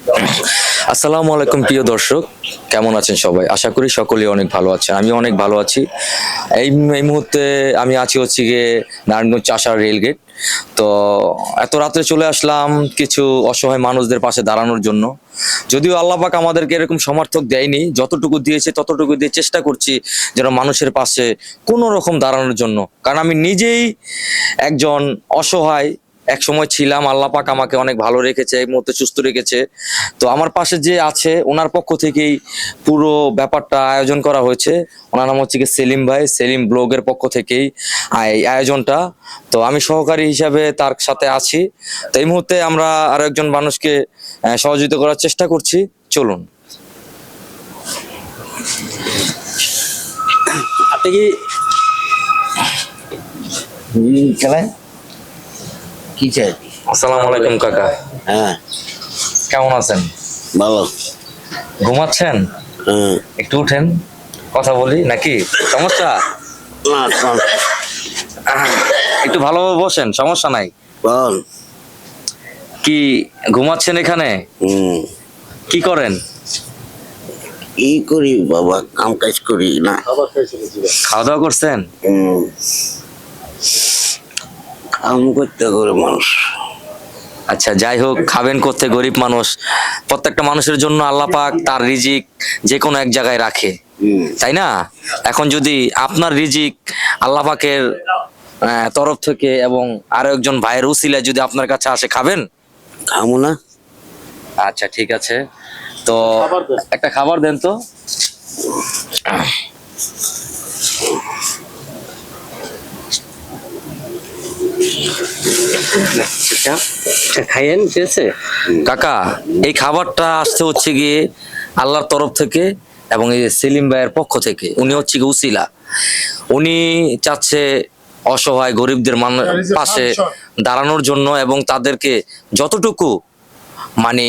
আসসালামু আলাইকুম প্রিয় দর্শক, কেমন আছেন সবাই? আশা করি সকলেই অনেক ভালো আছেন। আমি অনেক ভালো আছি। এই এই মুহূর্তে আমি আছি হচ্ছে গিয়ে নারায়ণগঞ্জ চাষার রেলগেট। তো এত রাত্রে চলে আসলাম কিছু অসহায় মানুষদের পাশে দাঁড়ানোর জন্য। যদিও আল্লাহ পাক আমাদেরকে এরকম সমর্থক দেয়নি, যতটুকু দিয়েছে ততটুকু দিয়ে চেষ্টা করছি যেন মানুষের পাশে কোনো রকম দাঁড়ানোর জন্য। কারণ আমি নিজেই একজন অসহায় এক সময় ছিলাম। আল্লাহ পাক আমাকে অনেক ভালো রেখেছে, এই মুহূর্তে সুস্থ রেখেছে। তো আমার পাশে যে আছে ওনার পক্ষ থেকেই পুরো ব্যাপারটা আয়োজন করা হয়েছে। ওনার নাম হচ্ছে কি সেলিম ভাই, সেলিম ব্লগের পক্ষ থেকেই এই আয়োজনটা। তো আমি সহকারী হিসাবে তার সাথে আছি। তো এই মুহূর্তে আমরা আরো একজন মানুষকে সহযোগিতা করার চেষ্টা করছি। চলুন। আপনি কি খেলায় কি চাই? আসসালামু আলাইকুম কাকা, হ্যাঁ, কেমন আছেন? ভালো। ঘুমাচ্ছেন? হ্যাঁ, একটু উঠেন, কথা বলি। নাকি সমস্যা? না শোন, একটু ভালোভাবে বসেন, সমস্যা নাই। বল। কি ঘুমাচ্ছেন এখানে? কি করেন? কি করি বাবা, কাম কাজ করি না। খাওয়া দাওয়া করছেন? কাম করতে করে মানুষ। আচ্ছা, যাই হোক, খাবেন করতে, গরিব মানুষ। প্রত্যেকটা মানুষের জন্য আল্লাহ পাক তার রিজিক যে কোনো এক জায়গায় রাখে, তাই না? এখন যদি আপনার রিজিক আল্লাহ পাকের তরফ থেকে এবং আরো একজন ভাইয়ের উসিলায় যদি আপনার কাছে আসে, খাবেন? খামো না। আচ্ছা ঠিক আছে, তো একটা খাবার দেন তো। খাইয়েন, ঠিক আছে কাকা, এই খাবারটা আসতে হচ্ছে গিয়ে আল্লাহর তরফ থেকে এবং এই যে সেলিম ভাইয়ের পক্ষ থেকে। উনি হচ্ছে গিয়ে উসিলা, উনি চাচ্ছে অসহায় গরিবদের পাশে দাঁড়ানোর জন্য এবং তাদেরকে যতটুকু মানে